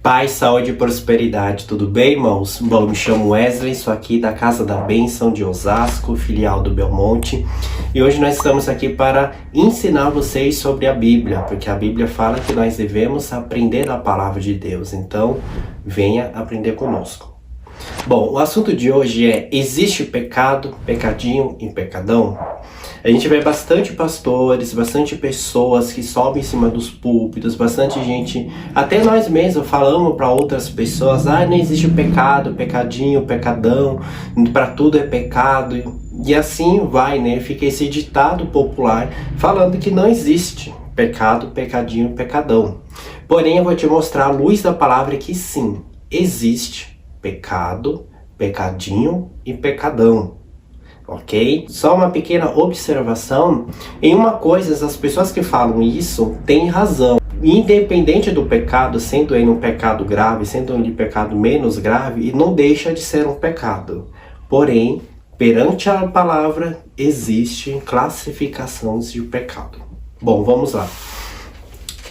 Paz, saúde e prosperidade, tudo bem, irmãos? Bom, me chamo Wesley, sou aqui da Casa da Bênção de Osasco, filial do Belmonte. E hoje nós estamos aqui para ensinar vocês sobre a Bíblia, porque a Bíblia fala que nós devemos aprender da Palavra de Deus. Então, venha aprender conosco. Bom, o assunto de hoje é: existe pecado, pecadinho e pecadão? A gente vê bastante pastores, bastante pessoas que sobem em cima dos púlpitos, bastante gente, até nós mesmos falamos para outras pessoas: não existe pecado, pecadinho, pecadão, para tudo é pecado. E assim vai, né? Fica esse ditado popular falando que não existe pecado, pecadinho, pecadão. Porém, eu vou te mostrar à luz da palavra que sim, existe pecado, pecadinho e pecadão. Ok? Só uma pequena observação. Em uma coisa, as pessoas que falam isso têm razão. Independente do pecado, sendo ele um pecado grave, sendo ele um pecado menos grave, não deixa de ser um pecado. Porém, perante a palavra, existe classificações de pecado. Bom, vamos lá.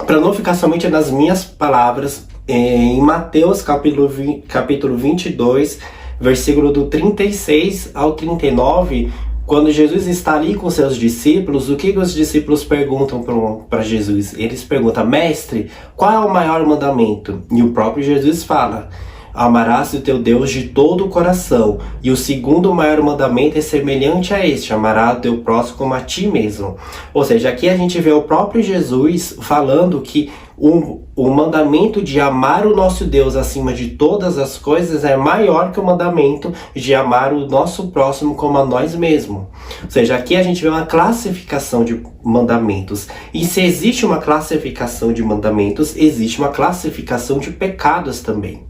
Para não ficar somente nas minhas palavras, em Mateus capítulo 22, versículo do 36 ao 39, quando Jesus está ali com seus discípulos, o que os discípulos perguntam para Jesus? Eles perguntam: mestre, qual é o maior mandamento? E o próprio Jesus fala: amarás o teu Deus de todo o coração. E o segundo maior mandamento é semelhante a este: amarás o teu próximo como a ti mesmo. Ou seja, aqui a gente vê o próprio Jesus falando que o mandamento de amar o nosso Deus acima de todas as coisas é maior que o mandamento de amar o nosso próximo como a nós mesmos. Ou seja, aqui a gente vê uma classificação de mandamentos. E se existe uma classificação de mandamentos, existe uma classificação de pecados também.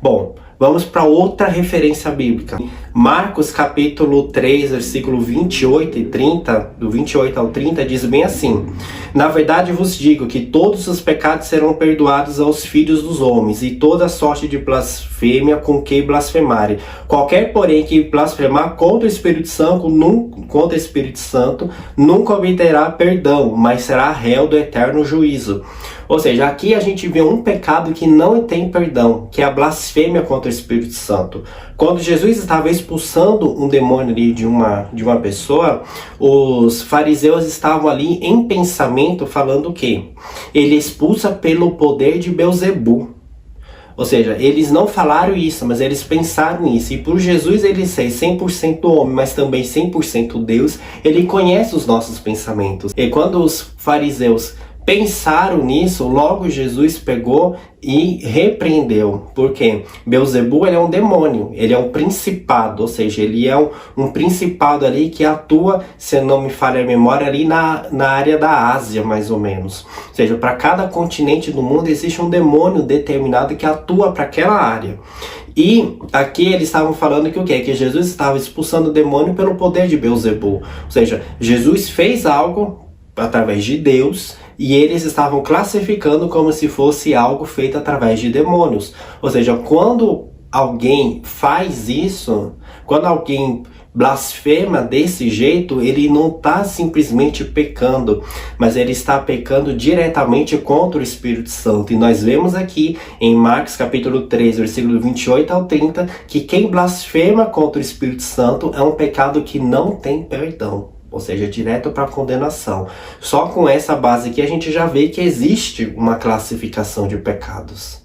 Bom, vamos para outra referência bíblica. Marcos capítulo 3, versículo 28 e 30, do 28 ao 30, diz bem assim: na verdade vos digo que todos os pecados serão perdoados aos filhos dos homens, e toda sorte de blasfêmia com que blasfemarem. Qualquer, porém, que blasfemar contra o Espírito Santo, nunca obterá perdão, mas será réu do eterno juízo. Ou seja, aqui a gente vê um pecado que não tem perdão, que é a blasfêmia contra o Espírito Santo. Quando Jesus estava expulsando um demônio ali de uma pessoa, os fariseus estavam ali em pensamento falando o quê? Ele expulsa pelo poder de Belzebu. Ou seja, eles não falaram isso, mas eles pensaram nisso. E por Jesus ele ser 100% homem, mas também 100% Deus, ele conhece os nossos pensamentos. E quando os fariseus pensaram nisso, logo Jesus pegou e repreendeu. Porque Belzebu, ele é um demônio, ele é um principado, ou seja, ele é um principado ali que atua, se não me falha a memória, ali na área da Ásia, mais ou menos. Ou seja, para cada continente do mundo existe um demônio determinado que atua para aquela área. E aqui eles estavam falando que o quê? Que Jesus estava expulsando o demônio pelo poder de Belzebu. Ou seja, Jesus fez algo através de Deus, e eles estavam classificando como se fosse algo feito através de demônios. Ou seja, quando alguém faz isso, quando alguém blasfema desse jeito, ele não está simplesmente pecando, mas ele está pecando diretamente contra o Espírito Santo. E nós vemos aqui em Marcos capítulo 3, versículo 28 ao 30, que quem blasfema contra o Espírito Santo é um pecado que não tem perdão. Ou seja, direto para a condenação. Só com essa base aqui a gente já vê que existe uma classificação de pecados.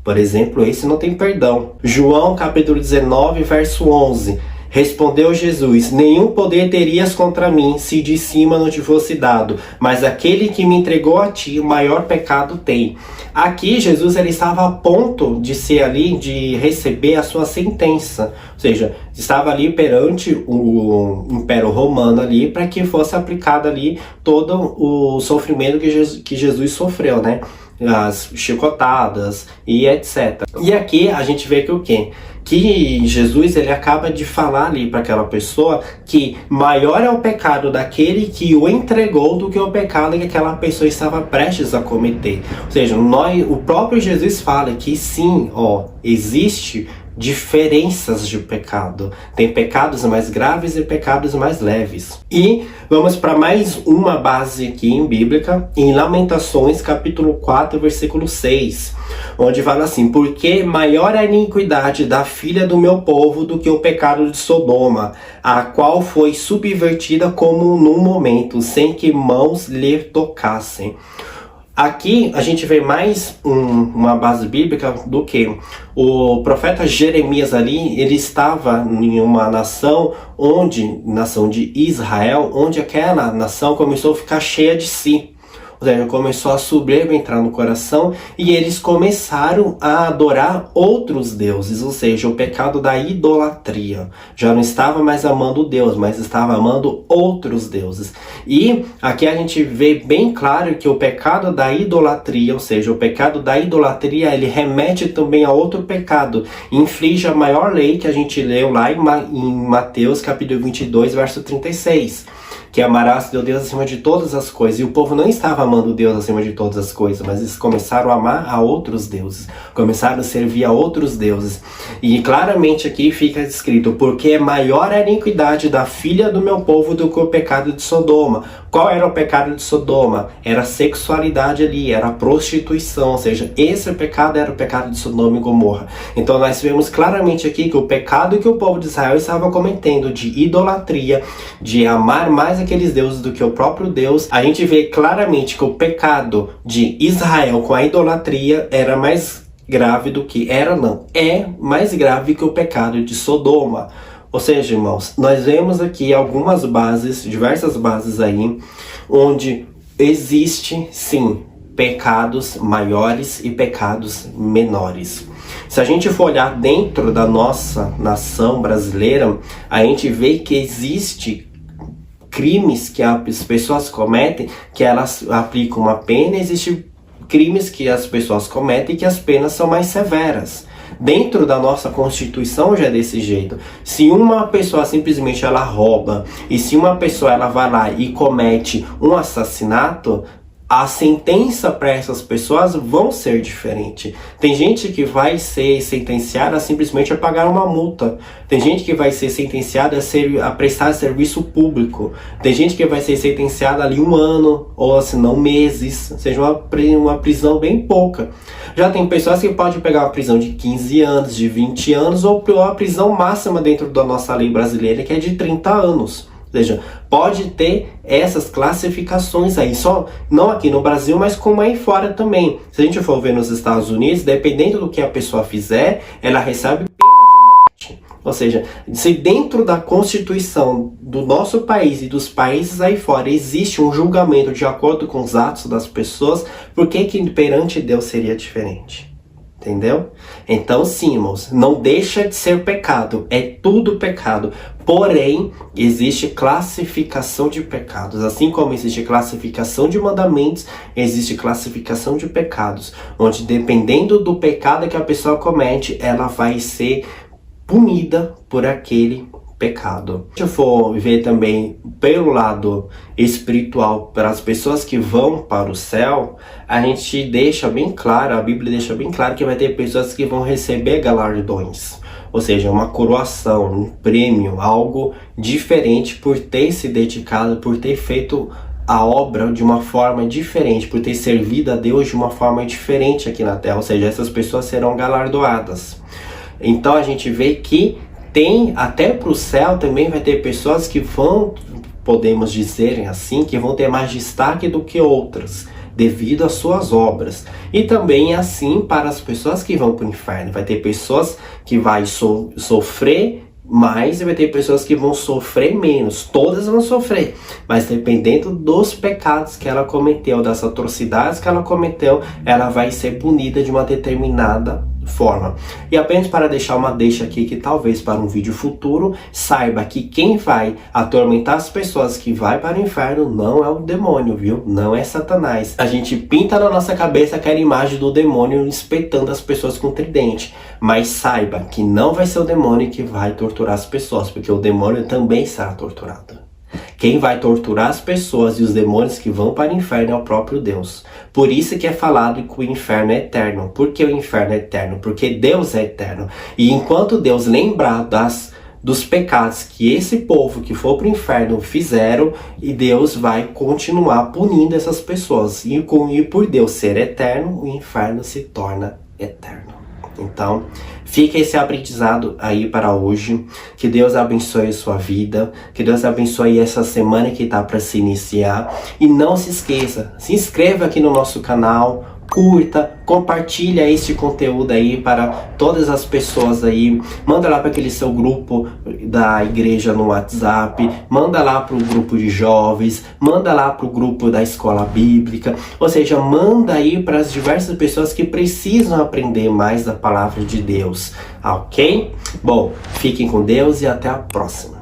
Por exemplo, esse não tem perdão. João capítulo 19, verso 11. Respondeu Jesus: nenhum poder terias contra mim se de cima não te fosse dado, mas aquele que me entregou a ti, o maior pecado tem. Aqui Jesus ele estava a ponto de ser ali, de receber a sua sentença. Ou seja, estava ali perante o Império Romano ali, para que fosse aplicado ali todo o sofrimento que Jesus sofreu, né? As chicotadas e etc. E aqui a gente vê que o quê? Que Jesus ele acaba de falar ali para aquela pessoa que maior é o pecado daquele que o entregou do que o pecado que aquela pessoa estava prestes a cometer. Ou seja, o próprio Jesus fala que sim, existe diferenças de pecado. Tem pecados mais graves e pecados mais leves. E vamos para mais uma base aqui em bíblica, em Lamentações, capítulo 4, versículo 6, onde fala assim: porque maior é a iniquidade da filha do meu povo do que o pecado de Sodoma, a qual foi subvertida como num momento, sem que mãos lhe tocassem. Aqui a gente vê mais uma base bíblica do que o profeta Jeremias ali, ele estava em uma nação de Israel, onde aquela nação começou a ficar cheia de si. Ou seja, começou a soberba entrar no coração e eles começaram a adorar outros deuses, ou seja, o pecado da idolatria. Já não estava mais amando Deus, mas estava amando outros deuses. E aqui a gente vê bem claro que o pecado da idolatria, ou seja, o pecado da idolatria, ele remete também a outro pecado. Inflige a maior lei que a gente leu lá em Mateus capítulo 22, verso 36. Que amarás teu Deus acima de todas as coisas. E o povo não estava amando Deus acima de todas as coisas, mas eles começaram a amar a outros deuses, começaram a servir a outros deuses. E claramente aqui fica escrito: porque é maior a iniquidade da filha do meu povo do que o pecado de Sodoma. Qual era o pecado de Sodoma? Era a sexualidade ali, era a prostituição, ou seja, esse pecado era o pecado de Sodoma e Gomorra. Então nós vemos claramente aqui que o pecado que o povo de Israel estava cometendo de idolatria, de amar mais aqueles deuses do que o próprio Deus, a gente vê claramente que o pecado de Israel com a idolatria era mais grave do que é mais grave que o pecado de Sodoma. Ou seja, irmãos, nós vemos aqui algumas bases, diversas bases aí, onde existe sim pecados maiores e pecados menores. Se a gente for olhar dentro da nossa nação brasileira, a gente vê que existe crimes que as pessoas cometem, que elas aplicam uma pena, e existem crimes que as pessoas cometem que as penas são mais severas. Dentro da nossa Constituição já é desse jeito. Se uma pessoa simplesmente ela rouba, e se uma pessoa ela vai lá e comete um assassinato, a sentença para essas pessoas vão ser diferente. Tem gente que vai ser sentenciada simplesmente a pagar uma multa. Tem gente que vai ser sentenciada a prestar serviço público. Tem gente que vai ser sentenciada ali 1 ano, ou se não meses, seja uma prisão bem pouca. Já tem pessoas que podem pegar uma prisão de 15 anos, de 20 anos, ou a prisão máxima dentro da nossa lei brasileira, que é de 30 anos. Ou seja, pode ter essas classificações aí, só não aqui no Brasil, mas como aí fora também. Se a gente for ver nos Estados Unidos, dependendo do que a pessoa fizer, ela recebe pena de morte. Ou seja, se dentro da Constituição do nosso país e dos países aí fora existe um julgamento de acordo com os atos das pessoas, por que perante Deus seria diferente? Entendeu? Então sim, irmãos, não deixa de ser pecado, é tudo pecado. Porém, existe classificação de pecados. Assim como existe classificação de mandamentos, existe classificação de pecados, onde dependendo do pecado que a pessoa comete, ela vai ser punida por aquele pecado. Se eu for ver também pelo lado espiritual, para as pessoas que vão para o céu, a gente deixa bem claro, a Bíblia deixa bem claro que vai ter pessoas que vão receber galardões, ou seja, uma coroação, um prêmio, algo diferente por ter se dedicado, por ter feito a obra de uma forma diferente, por ter servido a Deus de uma forma diferente aqui na terra, ou seja, essas pessoas serão galardoadas. Então a gente vê que tem, até para o céu também vai ter pessoas que vão, podemos dizer assim, que vão ter mais destaque do que outras, devido às suas obras. E também é assim para as pessoas que vão para o inferno. Vai ter pessoas que vão sofrer mais e vai ter pessoas que vão sofrer menos. Todas vão sofrer, mas dependendo dos pecados que ela cometeu, das atrocidades que ela cometeu, ela vai ser punida de uma determinada forma. E apenas para deixar uma deixa aqui, que talvez para um vídeo futuro, saiba que quem vai atormentar as pessoas que vai para o inferno não é o demônio, viu? Não é Satanás. A gente pinta na nossa cabeça aquela imagem do demônio espetando as pessoas com tridente, mas saiba que não vai ser o demônio que vai torturar as pessoas, porque o demônio também será torturado. Quem vai torturar as pessoas e os demônios que vão para o inferno é o próprio Deus. Por isso que é falado que o inferno é eterno. Por que o inferno é eterno? Porque Deus é eterno. E enquanto Deus lembrar dos pecados que esse povo que for para o inferno fizeram, e Deus vai continuar punindo essas pessoas. E por Deus ser eterno, o inferno se torna eterno. Então, fica esse aprendizado aí para hoje. Que Deus abençoe a sua vida. Que Deus abençoe essa semana que está para se iniciar. E não se esqueça, se inscreva aqui no nosso canal. Curta, compartilha este conteúdo aí para todas as pessoas aí. Manda lá para aquele seu grupo da igreja no WhatsApp. Manda lá para o grupo de jovens. Manda lá para o grupo da escola bíblica. Ou seja, manda aí para as diversas pessoas que precisam aprender mais da palavra de Deus. Ok? Bom, fiquem com Deus e até a próxima.